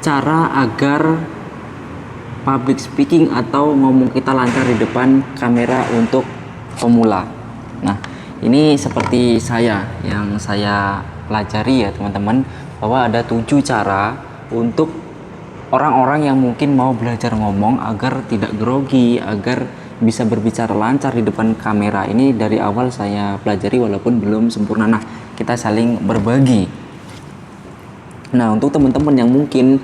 cara agar public speaking atau ngomong kita lancar di depan kamera untuk pemula. Nah, ini seperti yang saya pelajari ya teman-teman, bahwa ada 7 cara untuk orang-orang yang mungkin mau belajar ngomong agar tidak grogi, agar bisa berbicara lancar di depan kamera. Ini dari awal saya pelajari walaupun belum sempurna. Nah, kita saling berbagi. Nah, untuk teman-teman yang mungkin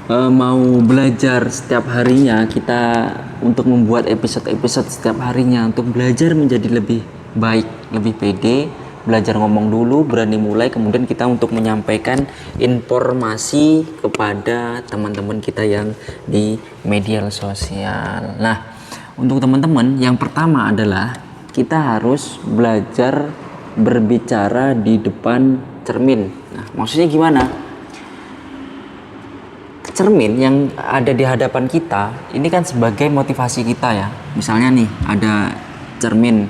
mau belajar setiap harinya, kita untuk membuat episode-episode setiap harinya untuk belajar menjadi lebih baik, lebih pede, belajar ngomong dulu, berani mulai, kemudian kita untuk menyampaikan informasi kepada teman-teman kita yang di media sosial. Nah, untuk teman-teman yang pertama adalah kita harus belajar berbicara di depan cermin. Nah, maksudnya gimana? Cermin yang ada di hadapan kita ini kan sebagai motivasi kita ya. Misalnya nih ada cermin,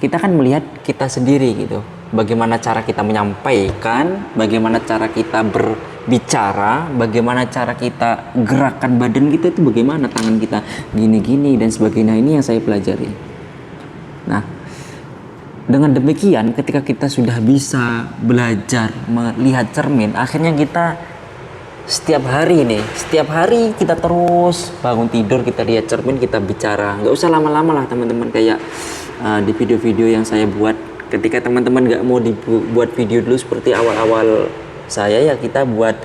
kita kan melihat kita sendiri gitu, bagaimana cara kita menyampaikan, bagaimana cara kita berbicara, bagaimana cara kita gerakan badan kita itu, bagaimana tangan kita gini-gini dan sebagainya. Ini yang saya pelajari. Nah, dengan demikian ketika kita sudah bisa belajar melihat cermin, akhirnya kita setiap hari kita terus bangun tidur kita lihat cermin, kita bicara. Nggak usah lama-lama lah teman-teman, kayak di video-video yang saya buat. Ketika teman-teman nggak mau dibuat video dulu seperti awal-awal saya ya, kita buat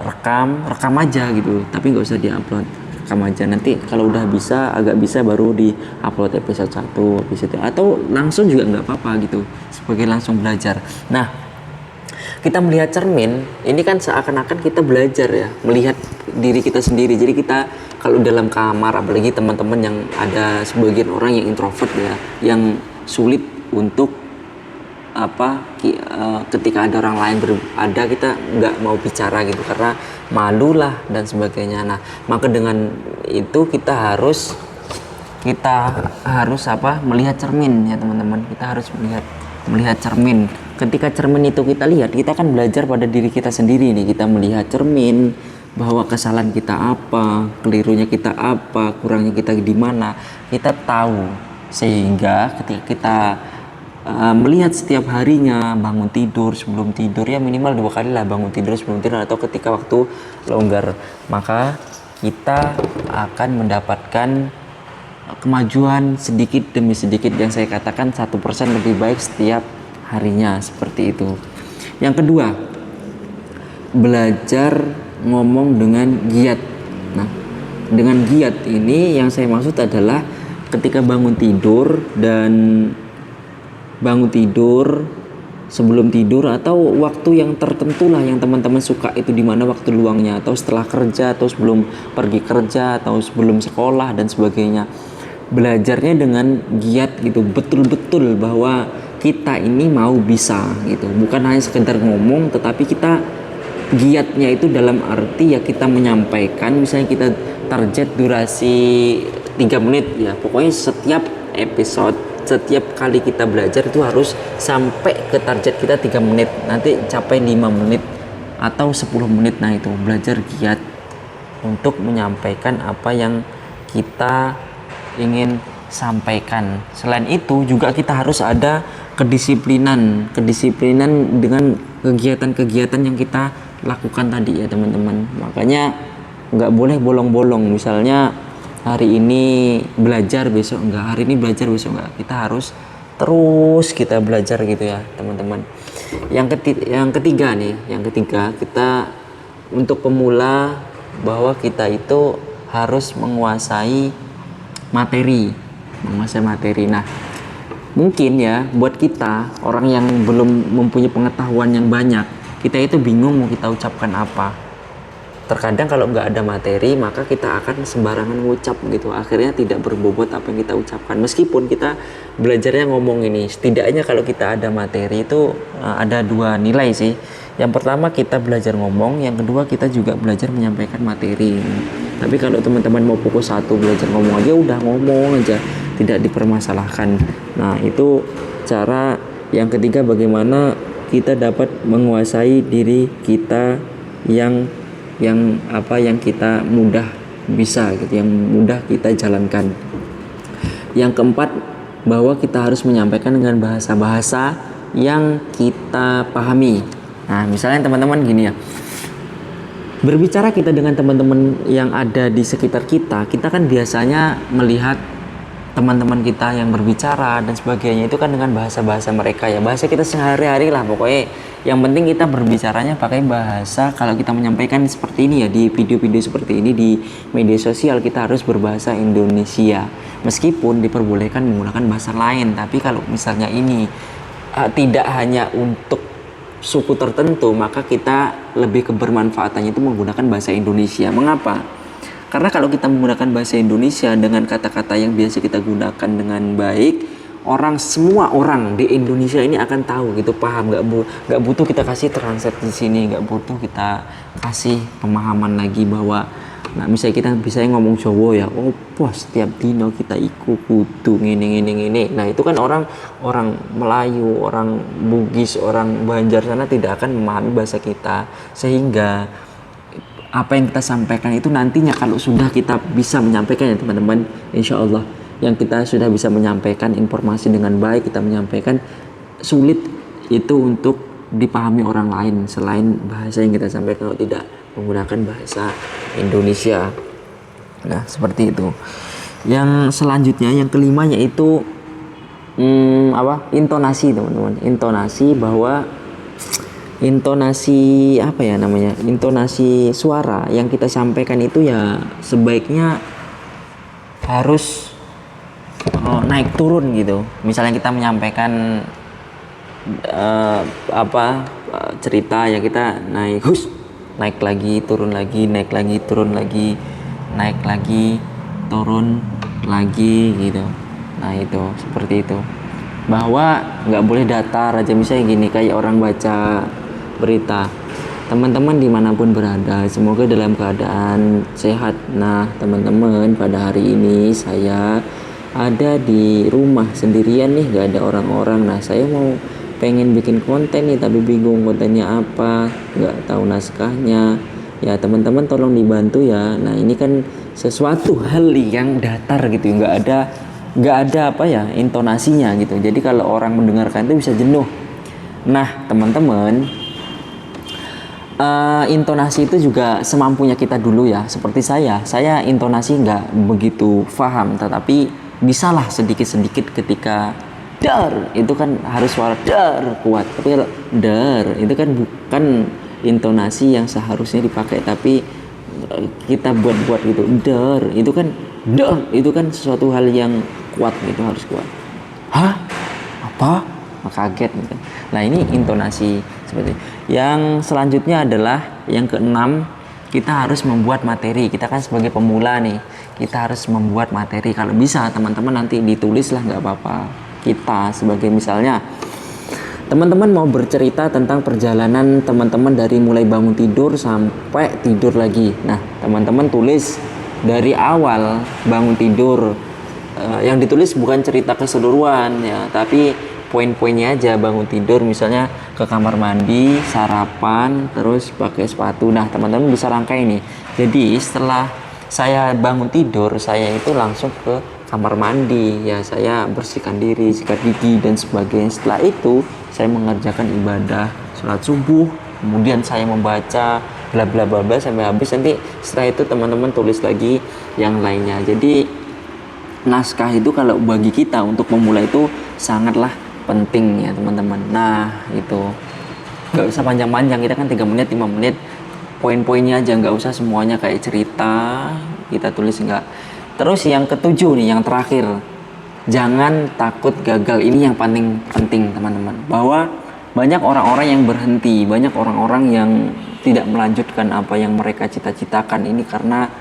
rekam aja gitu, tapi nggak usah diupload, rekam aja. Nanti kalau udah bisa, agak bisa, baru diupload episode 1 episode, atau langsung juga nggak apa-apa gitu, sebagai langsung belajar. Nah, kita melihat cermin ini kan seakan-akan kita belajar ya, melihat diri kita sendiri. Jadi kita kalau dalam kamar, apalagi teman-teman yang ada sebagian orang yang introvert ya, yang sulit untuk ketika ada orang lain ada, kita nggak mau bicara gitu karena malu lah dan sebagainya. Nah, maka dengan itu kita harus melihat cermin ya teman-teman. Kita harus melihat cermin. Ketika cermin itu kita lihat, kita akan belajar pada diri kita sendiri nih. Kita melihat cermin bahwa kesalahan kita apa, kelirunya kita apa, kurangnya kita di mana, kita tahu. Sehingga ketika kita melihat setiap harinya, bangun tidur, sebelum tidur, ya minimal 2 kali lah bangun tidur, sebelum tidur, atau ketika waktu longgar, maka kita akan mendapatkan kemajuan sedikit demi sedikit. Yang saya katakan 1% lebih baik setiap harinya, seperti itu. Yang kedua, belajar ngomong dengan giat. Nah, dengan giat ini yang saya maksud adalah ketika bangun tidur, sebelum tidur, atau waktu yang tertentu lah yang teman-teman suka itu, di mana waktu luangnya, atau setelah kerja, atau sebelum pergi kerja, atau sebelum sekolah dan sebagainya. Belajarnya dengan giat gitu, betul-betul bahwa kita ini mau bisa gitu, bukan hanya sekedar ngomong, tetapi kita giatnya itu dalam arti ya kita menyampaikan. Misalnya kita target durasi 3 menit ya, pokoknya setiap episode, setiap kali kita belajar itu harus sampai ke target kita 3 menit, nanti capai 5 menit atau 10 menit. Nah, itu belajar giat untuk menyampaikan apa yang kita ingin sampaikan. Selain itu juga kita harus ada kedisiplinan dengan kegiatan-kegiatan yang kita lakukan tadi ya teman-teman. Makanya nggak boleh bolong-bolong. Misalnya hari ini belajar, besok enggak, hari ini belajar, besok enggak. Kita harus terus kita belajar gitu ya teman-teman. Yang ketiga kita untuk pemula, bahwa kita itu harus menguasai materi. Nah, mungkin ya buat kita orang yang belum mempunyai pengetahuan yang banyak, kita itu bingung mau kita ucapkan apa. Terkadang kalau nggak ada materi, maka kita akan sembarangan ngucap gitu, akhirnya tidak berbobot apa yang kita ucapkan. Meskipun kita belajarnya ngomong ini, setidaknya kalau kita ada materi itu ada 2 nilai sih. Yang pertama kita belajar ngomong, yang kedua kita juga belajar menyampaikan materi. Tapi kalau teman-teman mau fokus 1, belajar ngomong aja, udah ngomong aja, tidak dipermasalahkan. Nah, itu cara yang ketiga, bagaimana kita dapat menguasai diri kita yang yang kita mudah bisa gitu, yang mudah kita jalankan. Yang keempat, bahwa kita harus menyampaikan dengan bahasa-bahasa yang kita pahami. Nah, misalnya teman-teman gini ya, berbicara kita dengan teman-teman yang ada di sekitar kita, kita kan biasanya melihat teman-teman kita yang berbicara dan sebagainya itu kan dengan bahasa-bahasa mereka ya, bahasa kita sehari-hari lah pokoknya. Yang penting kita berbicaranya pakai bahasa, kalau kita menyampaikan seperti ini ya, di video-video seperti ini di media sosial, kita harus berbahasa Indonesia. Meskipun diperbolehkan menggunakan bahasa lain, tapi kalau misalnya ini tidak hanya untuk suku tertentu, maka kita lebih kebermanfaatannya itu menggunakan bahasa Indonesia. Mengapa? Karena kalau kita menggunakan bahasa Indonesia dengan kata-kata yang biasa kita gunakan dengan baik, semua orang di Indonesia ini akan tahu gitu, paham. Nggak butuh kita kasih translate di sini, nggak butuh kita kasih pemahaman lagi bahwa, nah misalnya kita bisa ngomong Jawa ya, oh bos setiap dino kita ikut kudu ngene. Nah itu kan orang Melayu, orang Bugis, orang Banjar sana tidak akan memahami bahasa kita, sehingga apa yang kita sampaikan itu nantinya kalau sudah kita bisa menyampaikan ya teman-teman, insya Allah yang kita sudah bisa menyampaikan informasi dengan baik, kita menyampaikan, sulit itu untuk dipahami orang lain selain bahasa yang kita sampaikan kalau tidak menggunakan bahasa Indonesia. Nah seperti itu. Yang selanjutnya, yang kelima, yaitu intonasi teman-teman. Intonasi intonasi suara yang kita sampaikan itu ya sebaiknya harus naik turun gitu. Misalnya kita menyampaikan cerita ya, kita naik lagi turun lagi, naik lagi turun lagi, naik lagi turun lagi gitu. Nah itu seperti itu, bahwa nggak boleh datar aja. Misalnya gini, kayak orang baca berita, teman-teman dimanapun berada semoga dalam keadaan sehat. Nah teman-teman, pada hari ini saya ada di rumah sendirian nih, nggak ada orang-orang. Nah saya pengen bikin konten nih, tapi bingung kontennya apa, nggak tahu naskahnya ya, teman-teman tolong dibantu ya. Nah ini kan sesuatu hal yang datar gitu, nggak ada intonasinya gitu. Jadi kalau orang mendengarkan itu bisa jenuh. Nah teman-teman, intonasi itu juga semampunya kita dulu ya. Seperti saya intonasi nggak begitu paham, tetapi bisalah sedikit-sedikit. Ketika dar itu kan harus suara dar kuat, tapi kalau dar itu kan bukan intonasi yang seharusnya dipakai, tapi kita buat gitu. Dar itu kan sesuatu hal yang kuat gitu, harus kuat. Hah? Apa? Kaget gitu. Nah ini intonasi seperti itu. Yang selanjutnya adalah yang keenam, kita harus membuat materi. Kita kan sebagai pemula nih, kita harus membuat materi. Kalau bisa teman-teman nanti ditulis lah, nggak apa-apa. Kita sebagai misalnya teman-teman mau bercerita tentang perjalanan teman-teman dari mulai bangun tidur sampai tidur lagi. Nah teman-teman tulis dari awal bangun tidur. Yang ditulis bukan cerita keseluruhan ya, tapi poin-poinnya aja. Bangun tidur misalnya ke kamar mandi, sarapan, terus pakai sepatu. Nah teman-teman bisa rangkai nih. Jadi setelah saya bangun tidur, saya itu langsung ke kamar mandi ya, saya bersihkan diri, sikat gigi dan sebagainya. Setelah itu saya mengerjakan ibadah sholat subuh, kemudian saya membaca bla bla bla bla sampai habis. Nanti setelah itu teman-teman tulis lagi yang lainnya. Jadi naskah itu kalau bagi kita untuk memulai itu sangatlah penting ya teman-teman. Nah itu nggak usah panjang-panjang, kita kan 3 menit 5 menit, poin-poinnya aja, nggak usah semuanya kayak cerita kita tulis, enggak. Terus yang ketujuh nih, yang terakhir, jangan takut gagal. Ini yang paling penting teman-teman, bahwa banyak orang-orang yang berhenti, banyak orang-orang yang tidak melanjutkan apa yang mereka cita-citakan ini karena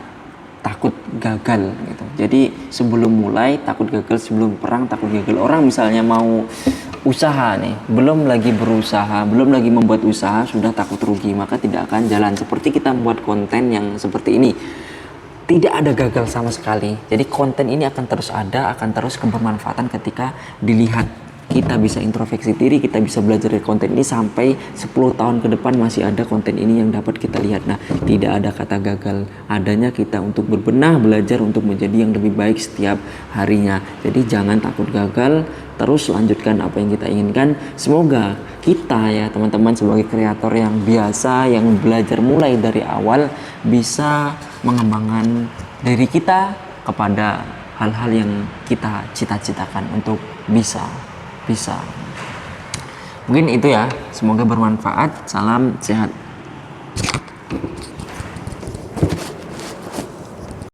takut gagal gitu. Jadi sebelum mulai takut gagal, sebelum perang takut gagal. Orang misalnya mau usaha nih, belum lagi berusaha, belum lagi membuat usaha, sudah takut rugi, maka tidak akan jalan. Seperti kita membuat konten yang seperti ini, tidak ada gagal sama sekali. Jadi konten ini akan terus ada, akan terus kebermanfaatan ketika dilihat kita bisa introspeksi diri, kita bisa belajar dari konten ini sampai 10 tahun ke depan masih ada konten ini yang dapat kita lihat. Nah, tidak ada kata gagal, adanya kita untuk berbenah, belajar untuk menjadi yang lebih baik setiap harinya. Jadi jangan takut gagal, terus lanjutkan apa yang kita inginkan. Semoga kita ya teman-teman sebagai kreator yang biasa, yang belajar mulai dari awal, bisa mengembangkan diri kita kepada hal-hal yang kita cita-citakan untuk bisa. Mungkin itu ya, semoga bermanfaat. Salam sehat.